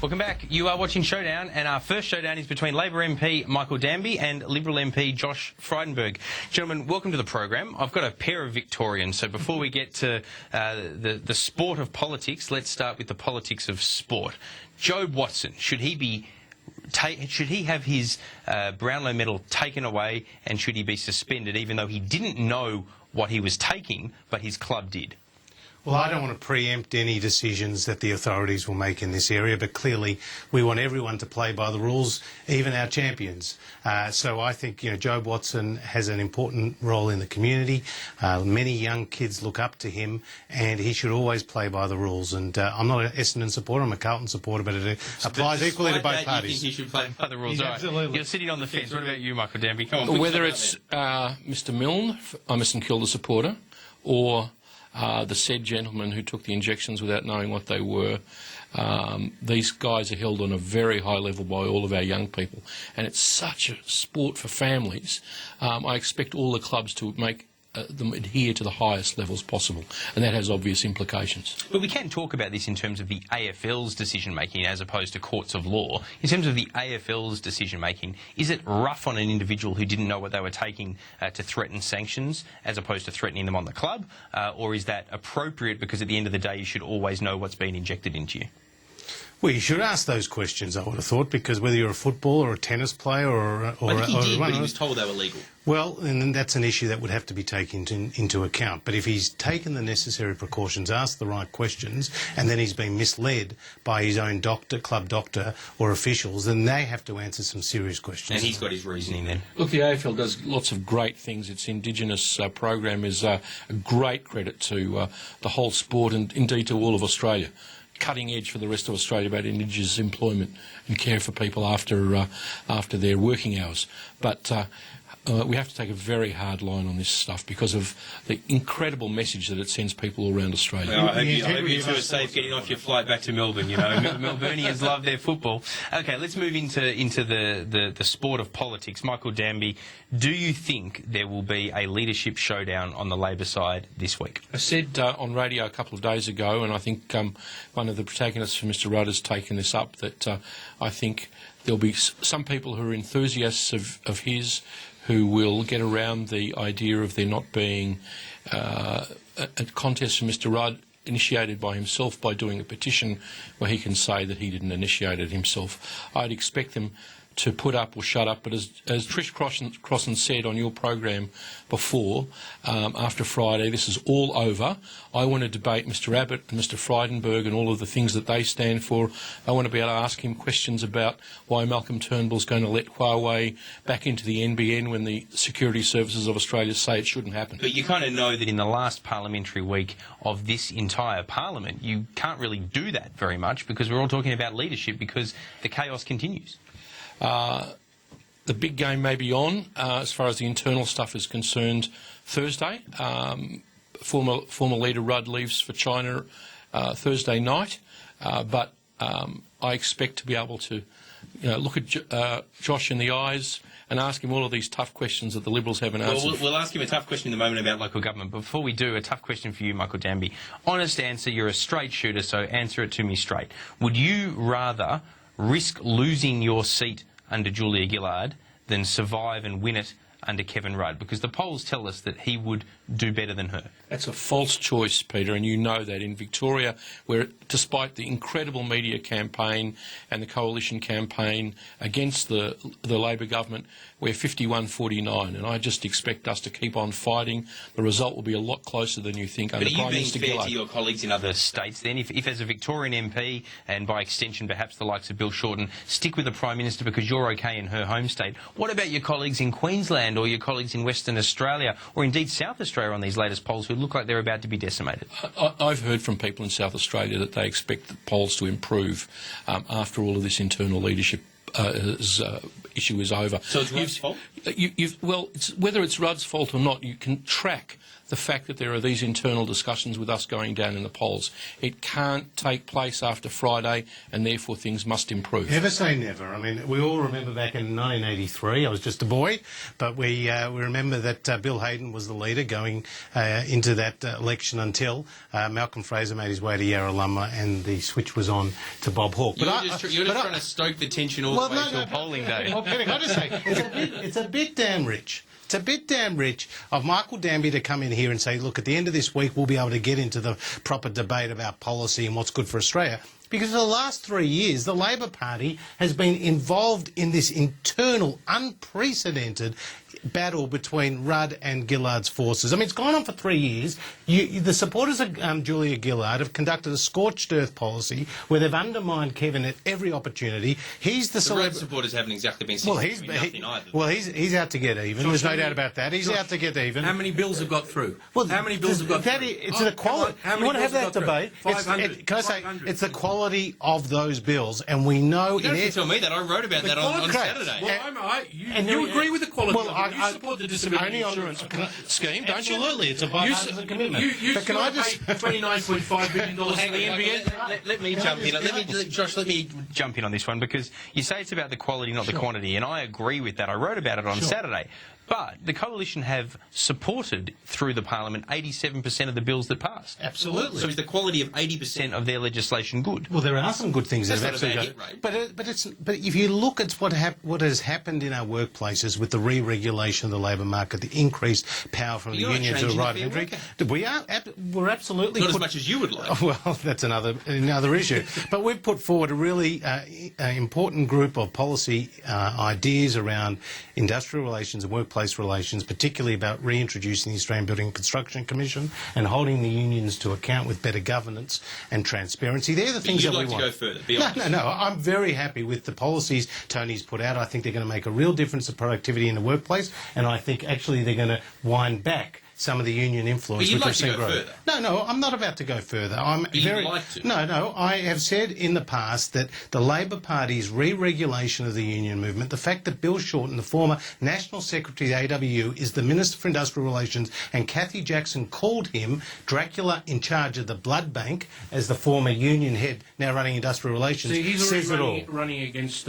Welcome back. You are watching Showdown, and our first showdown is between Labor MP Michael Danby and Liberal MP Josh Frydenberg. Gentlemen, welcome to the program. I've got a pair of Victorians, so before we get to the sport of politics, let's start with the politics of sport. Jobe Watson, should he have his Brownlow medal taken away, and should he be suspended, even though he didn't know what he was taking, but his club did? Well, I don't want to preempt any decisions that the authorities will make in this area, but clearly we want everyone to play by the rules, even our champions. So I think, Jobe Watson has an important role in the community. Many young kids look up to him, and he should always play by the rules. And I'm not an Essendon supporter, I'm a Carlton supporter, but it applies equally to both parties. You think he should play by the rules? Yeah, absolutely. You're sitting on the fence. What about you, Michael Danby? Come on. Whether it's Mr Milne, I'm a St Kilda supporter, or the said gentleman who took the injections without knowing what they were. These guys are held on a very high level by all of our young people, and it's such a sport for families. I expect all the clubs to make them adhere to the highest levels possible, and that has obvious implications. But we can talk about this in terms of the AFL's decision-making as opposed to courts of law. In terms of the AFL's decision-making, is it rough on an individual who didn't know what they were taking to threaten sanctions as opposed to threatening them on the club? Or is that appropriate because at the end of the day you should always know what's been injected into you? Well, you should ask those questions, I would have thought, because whether you're a footballer or a tennis player or I think he did, but he was told they were legal. Well, and that's an issue that would have to be taken into account. But if he's taken the necessary precautions, asked the right questions, and then he's been misled by his own doctor, club doctor or officials, then they have to answer some serious questions. And he's got his reasoning then. Look, the AFL does lots of great things. Its Indigenous program is a great credit to the whole sport and indeed to all of Australia. Cutting edge for the rest of Australia about Indigenous employment and care for people after their working hours. But we have to take a very hard line on this stuff because of the incredible message that it sends people all around Australia. Well, I hope you two are safe getting off your flight back to Melbourne. Melburnians love their football. OK, let's move into the sport of politics. Michael Danby, do you think there will be a leadership showdown on the Labor side this week? I said on radio a couple of days ago, and I think one of the protagonists for Mr Rudd has taken this up, that I think there'll be some people who are enthusiasts of his who will get around the idea of there not being a contest for Mr Rudd initiated by himself by doing a petition where he can say that he didn't initiate it himself. I'd expect them to put up or shut up, but as Trish Crossan said on your program before, after Friday, this is all over. I want to debate Mr Abbott and Mr Frydenberg and all of the things that they stand for. I want to be able to ask him questions about why Malcolm Turnbull's going to let Huawei back into the NBN when the Security Services of Australia say it shouldn't happen. But you kind of know that in the last parliamentary week of this entire parliament, you can't really do that very much because we're all talking about leadership because the chaos continues. The big game may be on as far as the internal stuff is concerned Thursday. Former leader Rudd leaves for China Thursday night, but I expect to be able to look at Josh in the eyes and ask him all of these tough questions that the Liberals haven't answered. We'll ask him a tough question in a moment about local government. But before we do, a tough question for you, Michael Danby. Honest answer, you're a straight shooter, so answer it to me straight. Would you rather risk losing your seat under Julia Gillard than survive and win it under Kevin Rudd? Because the polls tell us that he would do better than her. That's a false choice, Peter, and you know that. In Victoria, where despite the incredible media campaign and the coalition campaign against the Labor government, we're 51-49, and I just expect us to keep on fighting. The result will be a lot closer than you think under Prime Minister Gillard. But are you being fair to your colleagues in other states then? If as a Victorian MP, and by extension perhaps the likes of Bill Shorten, stick with the Prime Minister because you're okay in her home state, what about your colleagues in Queensland or your colleagues in Western Australia or indeed South Australia on these latest polls who look like they're about to be decimated? I've heard from people in South Australia that they expect the polls to improve after all of this internal leadership issue is over. So it's Rudd's fault? Well, whether it's Rudd's fault or not, you can track the fact that there are these internal discussions with us going down in the polls. It can't take place after Friday, and therefore things must improve. Never say never. I mean, we all remember back in 1983, I was just a boy, but we remember that Bill Hayden was the leader going into that election until Malcolm Fraser made his way to Yarralumla and the switch was on to Bob Hawke. You're just trying to stoke the tension all the way to a polling day. Well, Penny, can I just say, it's a bit damn rich. It's a bit damn rich of Michael Danby to come in here and say, look, at the end of this week we'll be able to get into the proper debate about policy and what's good for Australia. Because for the last 3 years, the Labor Party has been involved in this internal, unprecedented battle between Rudd and Gillard's forces. I mean, it's gone on for 3 years. The supporters of Julia Gillard have conducted a scorched earth policy where they've undermined Kevin at every opportunity. He's the Rudd supporters haven't exactly been seen to do nothing either. Well, he's out to get even. There's no doubt about that. He's out to get even. How many bills have got through? Well, how many bills have got through? It's an equality. How You many want to have bills that got through? debate? 500. Can I say 500. it's the quality of those bills, and we know You don't have to tell me that. I wrote about that on Saturday. Well, you agree with the quality Well, of it. You support the disability insurance scheme, don't you? Absolutely, it's a bipartisan commitment. You But can I just $29.5 billion to Hang the on, NBN? let me jump in. Josh, let me jump in on this one because you say it's about the quality, not the quantity, and I agree with that. I wrote about it on Saturday. But the Coalition have supported, through the Parliament, 87% of the bills that passed. Absolutely. So is the quality of 80% of their legislation good? Well, there are some good things that have That's not a actually bad got. hit rate. But if you look at what has happened in our workplaces with the re-regulation of the labour market, the increased power from the You're not unions to the changing right the of Fair entry, we're absolutely Not as much as you would like. Well, that's another issue. But we've put forward a really important group of policy ideas around industrial relations and workplace relations, particularly about reintroducing the Australian Building and Construction Commission and holding the unions to account with better governance and transparency. They're the things you'd that like we to want. go further, be honest. No. I'm very happy with the policies Tony's put out. I think they're going to make a real difference to productivity in the workplace, and I think actually they're going to wind back some of the union influence. But you'd which like we've to seen go grow. further. No, I'm not about to go further. You'd like to. No, I have said in the past that the Labor Party's re-regulation of the union movement, the fact that Bill Shorten, the former National Secretary of the AWU, is the Minister for Industrial Relations, and Kathy Jackson called him Dracula in charge of the blood bank as the former union head now running industrial relations, See, he's says it all. already running against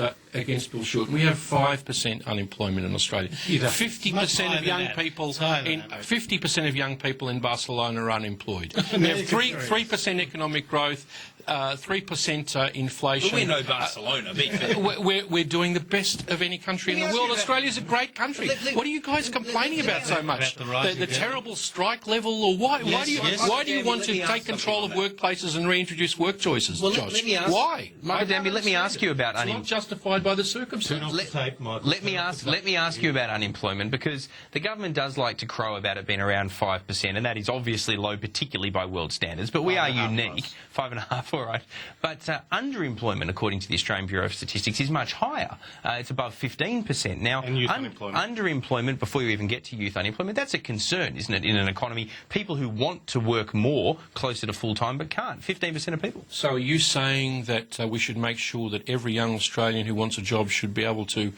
Bill Shorten. We have 5% unemployment in Australia. 50% of young people in 50% of young people in Barcelona are unemployed. We have 3% economic growth, 3% inflation. But we know Barcelona, be fair. We're doing the best of any country in the world. Australia's a great country. What are you guys complaining about so much? The terrible strike level, or why do you want to take control of workplaces and reintroduce work choices, Josh? let me ask- Why? Michael Danby, let me ask you about It's not justified by the circumstances. Let me ask you about unemployment, because the government does like to crow about it being around 5%, and that is obviously low, particularly by world standards. But we are unique, 5.5, all right. But underemployment, according to the Australian Bureau of Statistics, is much higher. It's above 15%. Now, And youth unemployment. Underemployment, before you even get to youth unemployment, that's a concern, isn't it, in an economy? People who want to work more, closer to full-time, but can't. 15% of people. So are you saying that we should make sure that every young Australian who wants a job should be able to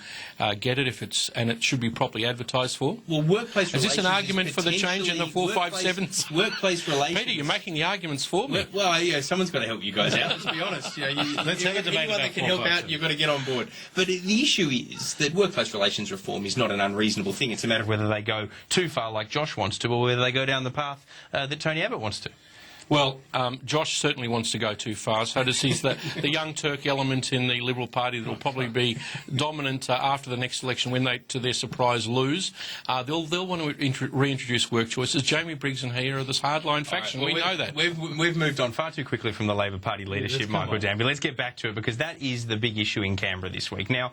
get it and it should be properly advertised for? Well, workplace Is this relations an argument for the change in the 457s? Workplace relations. Peter, you're making the arguments for me. Well, yeah, someone's got to help you guys out. Let's be honest. Let's have a debate anyone about that can help 457. out, you've got to get on board. But the issue is that workplace relations reform is not an unreasonable thing. It's a matter of whether they go too far, like Josh wants to, or whether they go down the path that Tony Abbott wants to. Well, Josh certainly wants to go too far. So does the young Turk element in the Liberal Party that will probably be dominant after the next election when they, to their surprise, lose. They'll want to reintroduce work choices. Jamie Briggs and he are this hardline faction. Right, well, we know that. We've moved on far too quickly from the Labor Party leadership, Michael Danby. Let's get back to it, because that is the big issue in Canberra this week. Now,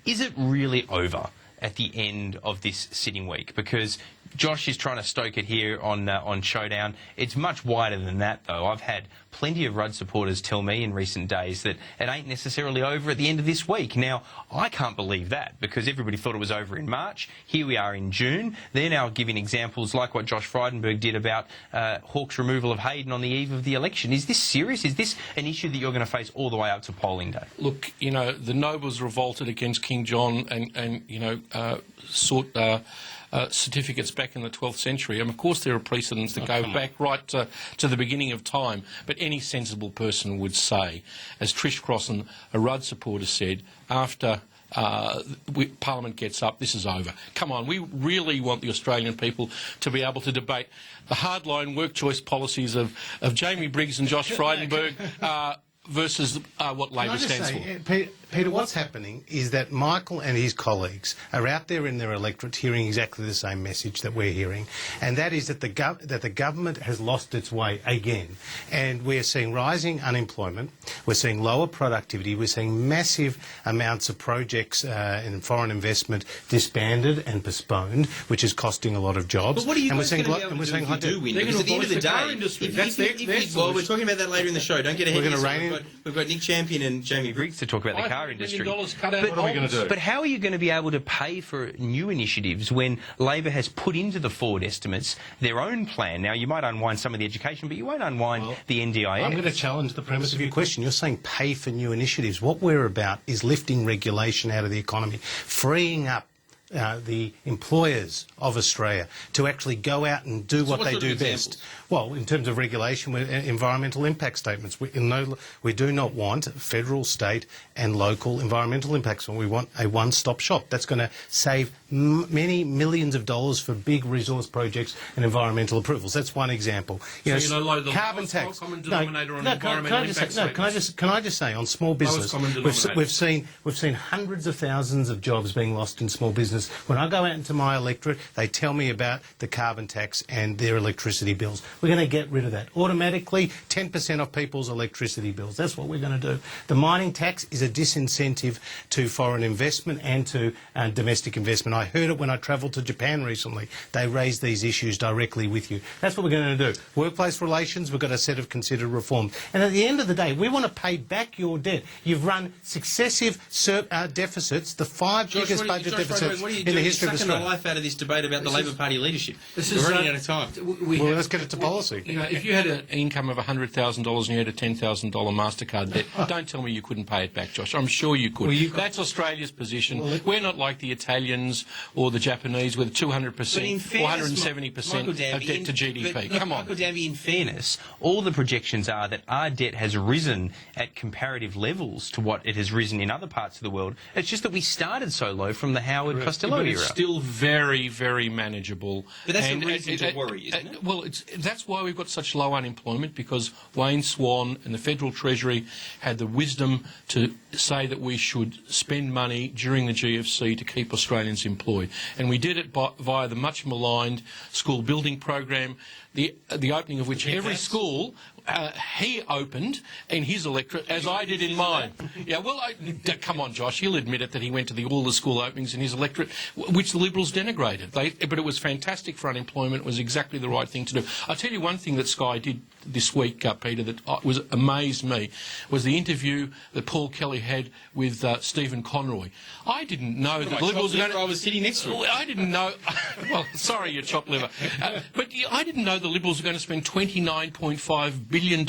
is it really over at the end of this sitting week? Because Josh is trying to stoke it here on Showdown. It's much wider than that, though. I've had plenty of Rudd supporters tell me in recent days that it ain't necessarily over at the end of this week. Now, I can't believe that, because everybody thought it was over in March. Here we are in June. They're now giving examples like what Josh Frydenberg did about Hawke's removal of Hayden on the eve of the election. Is this serious? Is this an issue that you're going to face all the way up to polling day? Look, the nobles revolted against King John and sought certificates back in the 12th century. And of course there are precedents that go back right to the beginning of time. But any sensible person would say, as Trish Crossan, a Rudd supporter, said, after Parliament gets up, this is over. Come on, we really want the Australian people to be able to debate the hardline work choice policies of Jamie Briggs and Josh Frydenberg versus what Labor stands for. Peter, what's happening is that Michael and his colleagues are out there in their electorate hearing exactly the same message that we're hearing, and that is that the government has lost its way again. And we're seeing rising unemployment, we're seeing lower productivity, we're seeing massive amounts of projects in foreign investment disbanded and postponed, which is costing a lot of jobs. But what are you and guys going to be able to do if you do win? Because at the end of the day, well, we're talking about that later in the show. Don't get ahead of yourself. We've got Nick Champion and Jamie Briggs to talk about the car industry. Cut out. What are we going to do? But how are you going to be able to pay for new initiatives when Labor has put into the forward estimates their own plan? Now, you might unwind some of the education, but you won't unwind the NDIS. I'm going to challenge the premise of your question. You're saying pay for new initiatives. What we're about is lifting regulation out of the economy, freeing up the employers of Australia to actually go out and do what they do best. Well, in terms of regulation, environmental impact statements. We do not want federal, state and local environmental impacts. We want a one-stop shop. That's going to save many millions of dollars for big resource projects and environmental approvals. That's one example. Carbon tax. Common denominator on environmental impact statements. Can I just say, on small business, we've seen hundreds of thousands of jobs being lost in small business. When I go out into my electorate, they tell me about the carbon tax and their electricity bills. We're going to get rid of that. Automatically, 10% of people's electricity bills. That's what we're going to do. The mining tax is a disincentive to foreign investment and to domestic investment. I heard it when I travelled to Japan recently. They raised these issues directly with you. That's what we're going to do. Workplace relations, we've got a set of considered reforms. And at the end of the day, we want to pay back your debt. You've run successive deficits, the five biggest budget deficits in the history of Australia. The life out of this debate about the Labor Party leadership. We're running out of time. Well, let's get it to policy. If you had an income of $100,000 and you had a $10,000 MasterCard debt, don't tell me you couldn't pay it back, Josh. I'm sure you could. That's Australia's position. We're not like the Italians or the Japanese with 200% or 170% of debt to GDP. Come on. Michael Danby, in fairness, all the projections are that our debt has risen at comparative levels to what it has risen in other parts of the world. It's just that we started so low from the Howard Costello era. It's still very, very manageable. But that's a reason to worry, isn't it? Well, that's why we've got such low unemployment, because Wayne Swan and the Federal Treasury had the wisdom to say that we should spend money during the GFC to keep Australians employed. And we did it via the much maligned school building program, the opening of which every school he opened in his electorate, as I did in mine. Yeah, well, come on, Josh, he'll admit it that he went to all the school openings in his electorate, which the Liberals denigrated. But it was fantastic for unemployment. It was exactly the right thing to do. I'll tell you one thing that Sky did this week, Peter, that was amazed me, was the interview that Paul Kelly had with Stephen Conroy. I didn't know that the Liberals were going to... I was sitting next to him. I didn't know... Well, sorry, you chopped liver. But I didn't know the Liberals were going to spend $29.5 billion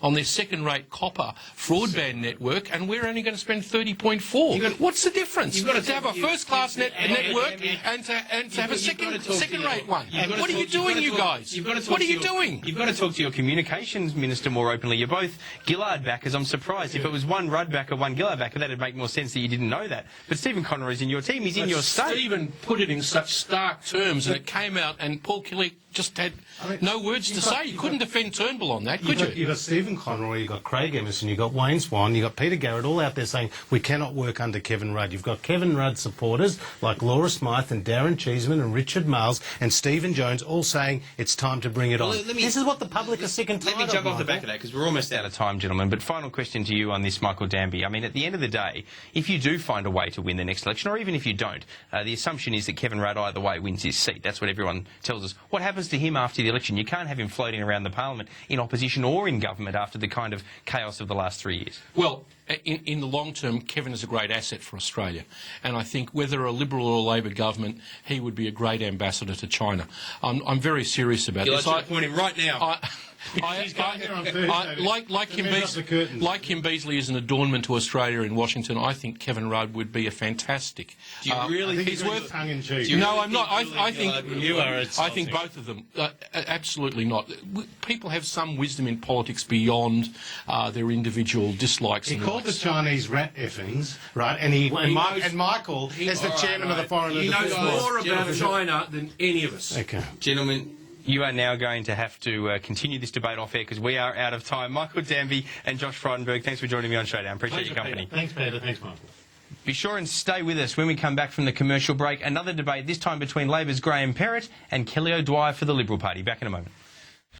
on their second-rate copper broadband network, and we're only going to spend $30.4. What's the difference? You've got to have a first-class network and to have a second-rate one. What are you doing, you guys? What are you doing? You've got to talk to your communications minister more openly. You're both Gillard backers. I'm surprised. If it was one Rudd backer, one Gillard backer, that'd make more sense that you didn't know that. But Stephen Conroy's in your team. He's in your state. Stephen put it in such stark terms, and it came out, and Paul Kelly just had no words to say. You couldn't defend Turnbull on that, could you? You've got Stephen Conroy, you've got Craig Emerson, you've got Wayne Swan, you've got Peter Garrett all out there saying we cannot work under Kevin Rudd. You've got Kevin Rudd supporters like Laura Smythe and Darren Cheeseman and Richard Miles and Stephen Jones all saying it's time to bring it on. This is what the public are sick and tired of. Let me jump off the back of that, because we're almost out of time, gentlemen. But final question to you on this, Michael Danby. I mean, at the end of the day, if you do find a way to win the next election, or even if you don't, the assumption is that Kevin Rudd either way wins his seat. That's what everyone tells us. What happens to him after the election? You can't have him floating around the parliament in opposition or in government after the kind of chaos of the last 3 years. Well, in the long term, Kevin is a great asset for Australia. And I think whether a Liberal or a Labor government, he would be a great ambassador to China. I'm very serious about this. You'd like to appoint him right now. He's going there on Thursday. Like Kim Beazley is an adornment to Australia in Washington, I think Kevin Rudd would be a fantastic. Do you really think he's worth tongue in cheek? No, I'm not. I think you are. I think both of them. Absolutely not. People have some wisdom in politics beyond their individual dislikes. He called the Chinese rat effings, right? And Michael is the chairman of the Foreign He knows more about China than any of us. Okay. Gentlemen, you are now going to have to continue this debate off air because we are out of time. Michael Danby and Josh Frydenberg, thanks for joining me on Showdown. Appreciate your company. Peter. Thanks, Peter. Thanks, Michael. Be sure and stay with us when we come back from the commercial break. Another debate, this time between Labor's Graham Perrott and Kelly O'Dwyer for the Liberal Party. Back in a moment.